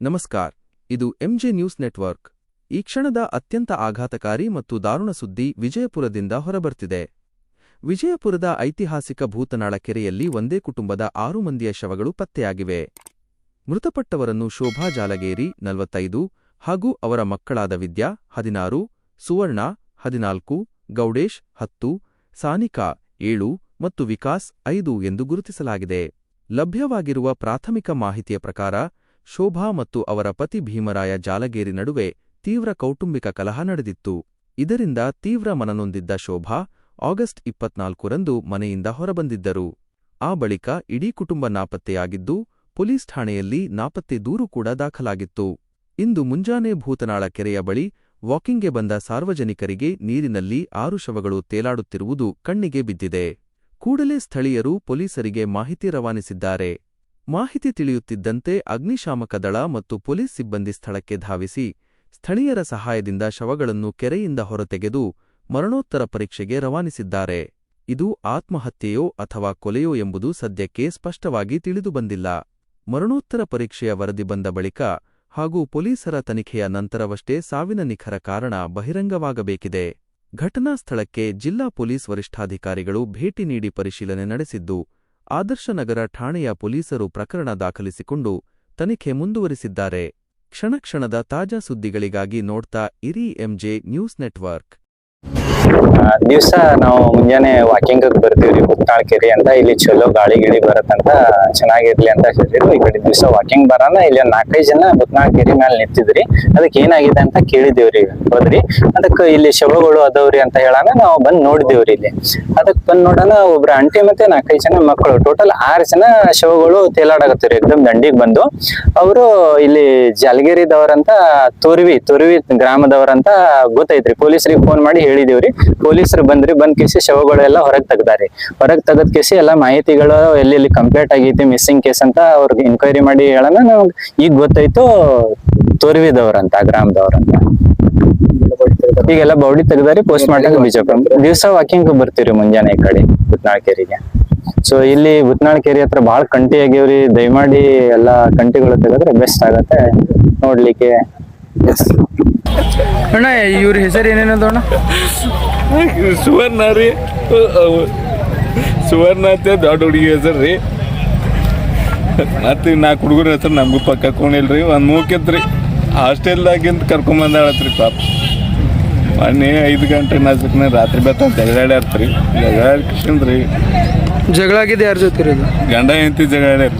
ನಮಸ್ಕಾರ. ಇದು MJ news network. ಈ ಕ್ಷಣದ ಅತ್ಯಂತ ಆಘಾತಕಾರಿ ಮತ್ತು ದಾರುಣ ಸುದ್ದಿ ವಿಜಯಪುರದಿಂದ ಹೊರಬರ್ತಿದೆ. ವಿಜಯಪುರದ ಐತಿಹಾಸಿಕ ಭೂತನಾಳ ಕೆರೆಯಲ್ಲಿ ಒಂದೇ ಕುಟುಂಬದ 6 ಮಂದಿಯ ಶವಗಳು ಪತ್ತೆಯಾಗಿವೆ. ಮೃತಪಟ್ಟವರನ್ನು ಶೋಭಾ ಜಾಲಗೇರಿ 45 ಹಾಗೂ ಅವರ ಮಕ್ಕಳಾದ ವಿದ್ಯಾ 16, ಸುವರ್ಣ 14, ಗೌಡೇಶ್ 10, ಸಾನಿಕಾ 7 ಮತ್ತು ವಿಕಾಸ್ 5 ಎಂದು ಗುರುತಿಸಲಾಗಿದೆ. ಲಭ್ಯವಾಗಿರುವ ಪ್ರಾಥಮಿಕ ಮಾಹಿತಿಯ ಪ್ರಕಾರ ಶೋಭಾ ಮತ್ತು ಅವರ ಪತಿ ಭೀಮರಾಯ ಜಾಲಗೇರಿ ನಡುವೆ ತೀವ್ರ ಕೌಟುಂಬಿಕ ಕಲಹ ನಡೆದಿತ್ತು. ಇದರಿಂದ ತೀವ್ರ ಮನನೊಂದಿದ್ದ ಶೋಭಾ ಆಗಸ್ಟ್ 24ರಂದು ಮನೆಯಿಂದ ಹೊರಬಂದಿದ್ದರು. ಆ ಬಳಿಕ ಇಡೀ ಕುಟುಂಬ ನಾಪತ್ತೆಯಾಗಿದ್ದು, ಪೊಲೀಸ್ ಠಾಣೆಯಲ್ಲಿ ನಾಪತ್ತೆ ದೂರು ಕೂಡ ದಾಖಲಾಗಿತ್ತು. ಇಂದು ಮುಂಜಾನೆ ಭೂತನಾಳ ಕೆರೆಯ ಬಳಿ ವಾಕಿಂಗ್ಗೆ ಬಂದ ಸಾರ್ವಜನಿಕರಿಗೆ ನೀರಿನಲ್ಲಿ 6 ಶವಗಳು ತೇಲಾಡುತ್ತಿರುವುದು ಕಣ್ಣಿಗೆ ಬಿದ್ದಿದೆ. ಕೂಡಲೇ ಸ್ಥಳೀಯರು ಪೊಲೀಸರಿಗೆ ಮಾಹಿತಿ ರವಾನಿಸಿದ್ದಾರೆ. ಮಾಹಿತಿ ತಿಳಿಯುತ್ತಿದ್ದಂತೆ ಅಗ್ನಿಶಾಮಕ ದಳ ಮತ್ತು ಪೊಲೀಸ್ ಸಿಬ್ಬಂದಿ ಸ್ಥಳಕ್ಕೆ ಧಾವಿಸಿ ಸ್ಥಳೀಯರ ಸಹಾಯದಿಂದ ಶವಗಳನ್ನು ಕೆರೆಯಿಂದ ಹೊರತೆಗೆದು ಮರಣೋತ್ತರ ಪರೀಕ್ಷೆಗೆ ರವಾನಿಸಿದ್ದಾರೆ. ಇದು ಆತ್ಮಹತ್ಯೆಯೋ ಅಥವಾ ಕೊಲೆಯೋ ಎಂಬುದು ಸದ್ಯಕ್ಕೆ ಸ್ಪಷ್ಟವಾಗಿ ತಿಳಿದುಬಂದಿಲ್ಲ. ಮರಣೋತ್ತರ ಪರೀಕ್ಷೆಯ ವರದಿ ಬಂದ ಬಳಿಕ ಹಾಗೂ ಪೊಲೀಸರ ತನಿಖೆಯ ನಂತರವಷ್ಟೇ ಸಾವಿನ ನಿಖರ ಕಾರಣ ಬಹಿರಂಗವಾಗಬೇಕಿದೆ. ಘಟನಾ ಸ್ಥಳಕ್ಕೆ ಜಿಲ್ಲಾ ಪೊಲೀಸ್ ವರಿಷ್ಠಾಧಿಕಾರಿಗಳು ಭೇಟಿ ನೀಡಿ ಪರಿಶೀಲನೆ ನಡೆಸಿದ್ದು, ಆದರ್ಶನಗರ ಠಾಣೆಯ ಪೊಲೀಸರು ಪ್ರಕರಣ ದಾಖಲಿಸಿಕೊಂಡು ತನಿಖೆ ಮುಂದುವರಿಸಿದ್ದಾರೆ. ಕ್ಷಣಕ್ಷಣದ ತಾಜಾ ಸುದ್ದಿಗಳಿಗಾಗಿ ನೋಡ್ತಾ ಇರಿ ಎಂಜೆ ನ್ಯೂಸ್ ನೆಟ್ವರ್ಕ್. ದಿವಸ ನಾವು ಮುಂಜಾನೆ ವಾಕಿಂಗ್ ಬರ್ತೀವ್ರಿ ಭೂತನಾಳ ಕೆರೆ ಅಂತ. ಇಲ್ಲಿ ಚಲೋ ಗಾಳಿ ಗಿಳಿ ಬರತ್ತಂತ, ಚೆನ್ನಾಗಿರ್ಲಿ ಅಂತ ಹೇಳಿದ್ರು. ಈ ಕಡೆ ದಿವಸ ವಾಕಿಂಗ್ ಬರೋಣ, ಇಲ್ಲಿ 4-5 ಜನ ಭೂತನಾಳ ಕೆರೆ ಮೇಲೆ ನಿಂತಿದ್ರಿ. ಅದಕ್ಕೆ ಏನಾಗಿದೆ ಅಂತ ಕೇಳಿದೇವ್ರಿ. ಹೋದ್ರಿ ಅದಕ್ಕೆ ಇಲ್ಲಿ ಶವಗಳು ಅದಾವ್ರಿ ಅಂತ ಹೇಳೋಣ ನಾವು ಬಂದ್ ನೋಡಿದೇವ್ರಿ. ಇಲ್ಲಿ ಅದಕ್ಕೆ ಬಂದ್ ನೋಡೋಣ, ಒಬ್ರ ಆಂಟಿ ಮತ್ತೆ 4-5 ಜನ ಮಕ್ಕಳು, ಟೋಟಲ್ 6 ಜನ ಶವಗಳು ತೇಲಾಡಕತ್ತೀವ್ರಿ. ಎಕ್ದಮ್ ದಂಡಿಗೆ ಬಂದು ಅವರು ಇಲ್ಲಿ ಜಾಲಗೇರಿದವ್ರಂತ, ತುರ್ವಿ ಗ್ರಾಮದವ್ರಂತ ಗೊತ್ತೈತ್ರಿ. ಪೊಲೀಸರಿಗೆ ಫೋನ್ ಮಾಡಿ ಹೇಳಿದೇವ್ರಿ. ಪೊಲೀಸರು ಬಂದ್ರಿ, ಬಂದ್ ಕೇಸಿ ಶವಗಳೆಲ್ಲ ಹೊರಗೆ ತೆಗ್ದಾರಿ. ಹೊರಗೆ ತೆಗದ್ ಕೇಸಿ ಎಲ್ಲಾ ಮಾಹಿತಿಗಳು ಎಲ್ಲಿ ಕಂಪ್ಲೀಟ್ ಆಗೈತಿ ಮಿಸ್ಸಿಂಗ್ ಕೇಸ್ ಅಂತ ಅವ್ರಿಗೆ ಇನ್ಕ್ವೈರಿ ಮಾಡಿ ಹೇಳೋಣ. ನಮ್ಗೆ ಈಗ ಗೊತ್ತಾಯ್ತು ತೋರ್ವಿದವ್ರಂತ, ಗ್ರಾಮದವ್ರಂತ. ಈಗೆಲ್ಲ ಬೌಡಿ ತೆಗ್ದಾರಿ. Post mortem Bijapur. ದಿವಸ ವಾಕಿಂಗ್ ಬರ್ತೀವ್ರಿ ಮುಂಜಾನೆ ಈ ಕಡೆ ಭೂತನಾಳ ಕೆರೆಗೆ. ಸೊ ಇಲ್ಲಿ ಭೂತನಾಳ ಕೆರೆ ಹತ್ರ ಬಾಳ ಕಂಟಿ ಆಗ್ಯಾವ್ರಿ. ದಯಮಾಡಿ ಎಲ್ಲಾ ಕಂಟಿಗಳು ತೆಗೆದ್ರೆ ಬೆಸ್ಟ್ ಆಗತ್ತೆ ನೋಡ್ಲಿಕ್ಕೆ. ಅಣ್ಣ ಇವ್ರ ಹೆಸರು ಏನೇನದ ಅಣ್ಣ? ಸುವರ್ಣ ರೀ. ಸುವರ್ಣ ಅಂತ ದೊಡ್ಡ ಹುಡುಗಿ ಹೆಸರು ರೀ. ಮತ್ತೆ 4 ಹುಡುಗರ ಹೆಸರು ನಮಗೂ ಪಕ್ಕ ಕೊಂಡಿಲ್ರಿ. ಒಂದು ಮೂಕಿತ್ರಿ ಹಾಸ್ಟೆಲ್ದಾಗಿಂತ ಕರ್ಕೊಂಬಂದಾಳತ್ರಿ ಪಾಪ. ಮೊನ್ನೆ 5 ಗಂಟೆ ನಾಲ್ಕನೇ ರಾತ್ರಿ ಬತ್ತ ಜಗಳಾಡ್ಯಾರ್ತ್ರಿ. ಜಗಳಾಡಿ ಕೃಷ್ಣನ್ರಿ. ಜಗಳ ಆಗಿದೆ ಯಾರ ಜೊತೆ ರೀ? ಗಂಡ ಹೆಂಡತಿ ಜಗಳಾಡ್ಯಾರ.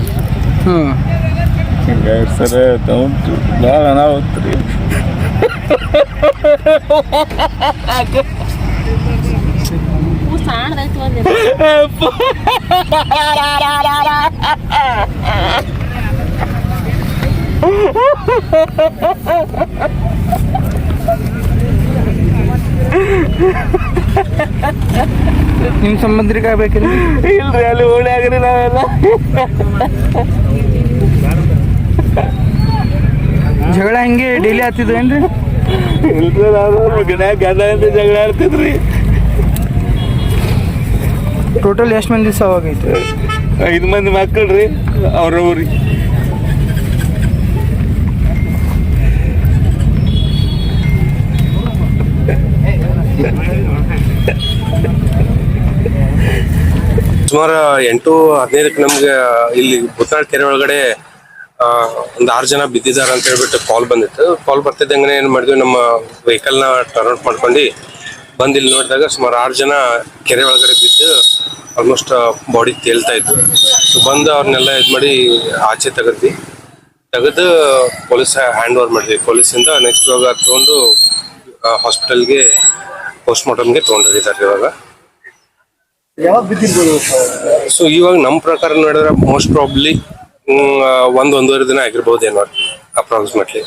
ಹಿಂಗಾಗಿ ಸರ ತಗೊಂಡು ಭಾಳ ಅನಾಹುತ ರೀ. ನಿಮ್ ಸಂಬಂಧಿಕ ಆಗ್ಬೇಕಿಲ್ಲ? ಇಲ್ರಿ, ಅಲ್ಲಿ ಓಡಿ ಆಗ್ರಿ ನಾವೆಲ್ಲ. ಜಗಳ ಹಂಗೆ ಡೈಲಿ ಆಗ್ತಿದ್ವು ಏನ್ರಿ? ಇಲ್ರಿ, ನಾನು ಗಂಡ ಅಂತ ಜಗಳ ಆಡ್ತಿದ್ರಿ. ಟೋಟಲ್ ಎಷ್ಟು ಮಂದಿ ಸಾವಾಗೈತಿ? 5 ಮಂದಿ ಮಕ್ಕಳ್ರಿ ಅವ್ರವ್ರಿ. ಸುಮಾರು 8:15ಕ್ಕೆ ನಮ್ಗೆ ಇಲ್ಲಿ ಭೂತನಾಳ ಕೆರೆ ಒಳಗಡೆ ಒಂದು 6 ಜನ ಬಿದ್ದಿದ್ದಾರೆ ಅಂತ ಹೇಳ್ಬಿಟ್ಟು ಕಾಲ್ ಬಂದಿತ್ತು. ಕಾಲ್ ಬರ್ತಿದ್ದಂಗೆ ಏನ್ ಮಾಡಿದ್ವಿ, ನಮ್ಮ ವೆಹಿಕಲ್ನ ಟರ್ನ್ ಔಟ್ ಮಾಡ್ಕೊಂಡು ಬಂದು ಇಲ್ಲಿ ನೋಡಿದಾಗ ಸುಮಾರು 6 ಜನ ಕೆರೆ ಒಳಗಡೆ ಬಿದ್ದು ಆಲ್ಮೋಸ್ಟ್ ಬಾಡಿ ತೇಲ್ತಾ ಇತ್ತು. ಸೊ ಬಂದು ಅವ್ರನ್ನೆಲ್ಲ ಇದು ಮಾಡಿ ಆಚೆ ತೆಗೆದು ಪೊಲೀಸ್ ಹ್ಯಾಂಡ್ ಓವರ್ ಮಾಡಿದ್ವಿ. ಪೊಲೀಸಿಂದ ನೆಕ್ಸ್ಟ್ ಇವಾಗ ತೊಗೊಂಡು ಹಾಸ್ಪಿಟಲ್ಗೆ ಪೋಸ್ಟ್ ಮಾರ್ಟಮ್ಗೆ ತೊಗೊಂಡೋಗಿದ್ದಾರೆ. ಇವಾಗ ಸೊ ಇವಾಗ ನಮ್ಮ ಪ್ರಕಾರ ನೋಡಿದ್ರೆ ಮೋಸ್ಟ್ ಪ್ರಾಬ್ಲಿ 1-1.5 ದಿನ ಆಗಿರ್ಬಹುದೇನೋ ಅಪ್ರಾಕ್ಸಿಮೇಟ್ಲಿ.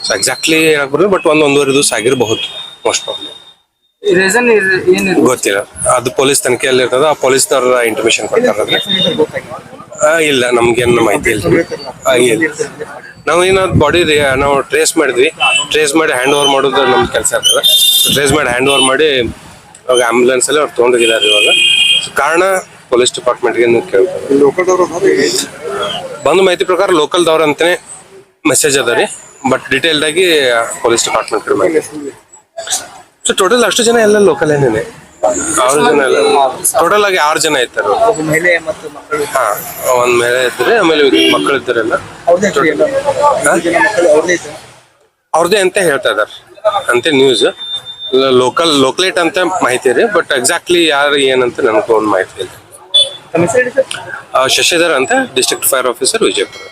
ಸೊ ಎಕ್ಸಾಕ್ಟ್ಲಿ ಆಗ್ಬಾರ್ದು, ಬಟ್ 1-1.5 ದಿವಸ ಆಗಿರಬಹುದು ಮೋಸ್ಟ್ ಪ್ರಾಬ್ಲಿ. ಗೊತ್ತಿಲ್ಲ, ಅದು ಪೊಲೀಸ್ ತನಿಖೆಯಲ್ಲಿ ಇರ್ತದ. ಆ ಪೊಲೀಸ್ನವ್ರ ಇಂಟಿಮೇಷನ್ ಕೊಡ್ತಾರೆ. ಇಲ್ಲ, ನಮ್ಗೇನು ಮಾಹಿತಿ ಇಲ್ಲ. ನಾವೇನೋ ಬಾಡಿ ನಾವು ಟ್ರೇಸ್ ಮಾಡಿದ್ವಿ. ಟ್ರೇಸ್ ಮಾಡಿ ಹ್ಯಾಂಡ್ ಓವರ್ ಮಾಡೋದು ನಮ್ಮ ಕೆಲಸ ಇರ್ತದೆ. ಟ್ರೇಸ್ ಮಾಡಿ ಹ್ಯಾಂಡ್ ಓವರ್ ಮಾಡಿ ಅವಾಗ ಆಂಬುಲೆನ್ಸ್ ಅಲ್ಲಿ ಅವ್ರು ತೊಗೊಂಡೋಗಿದ್ದಾರೆ. ಇವಾಗ ಕಾರಣ ಪೊಲೀಸ್ ಡಿಪಾರ್ಟ್ಮೆಂಟ್ಗೆ ಕೇಳ್ತಾರೆ. ಬಂದ ಮಾಹಿತಿ ಪ್ರಕಾರ ಲೋಕಲ್ದವ್ರ ಅಂತಾನೆ ಮೆಸೇಜ್ ಅದ ರೀ, ಬಟ್ ಡೀಟೇಲ್ಡ್ ಆಗಿ ಪೊಲೀಸ್ ಡಿಪಾರ್ಟ್ಮೆಂಟ್ ಸೊ ಟೋಟಲ್ ಅಷ್ಟು ಜನ ಎಲ್ಲ ಲೋಕಲ್ ಏನೇನೆ 6 ಜನ ಎಲ್ಲ ಟೋಟಲ್ ಆಗಿ 6 ಜನ ಇರ್ತಾರೆ. ಹಾ, ಒಂದ್ ಮೇಲೆ ಇದ್ರೆ ಆಮೇಲೆ ಮಕ್ಕಳು ಇದ್ದಾರೆಲ್ಲ ಅವ್ರದೇ ಅಂತ ಹೇಳ್ತಾ ಇದಾರೆ ಅಂತ ನ್ಯೂಸ್. ಲೋಕಲೇಟ್ ಅಂತ ಮಾಹಿತಿ ರೀ, ಬಟ್ ಎಕ್ಸಾಕ್ಟ್ಲಿ ಯಾರು ಏನಂತ ನನಗೂ ಒಂದು ಮಾಹಿತಿ ಇಲ್ಲ. ಶಶಿಧರ್ ಅಂತ ಡಿಸ್ಟ್ರಿಕ್ಟ್ ಫೈರ್ ಆಫೀಸರ್ ವಿಜಯಪುರ.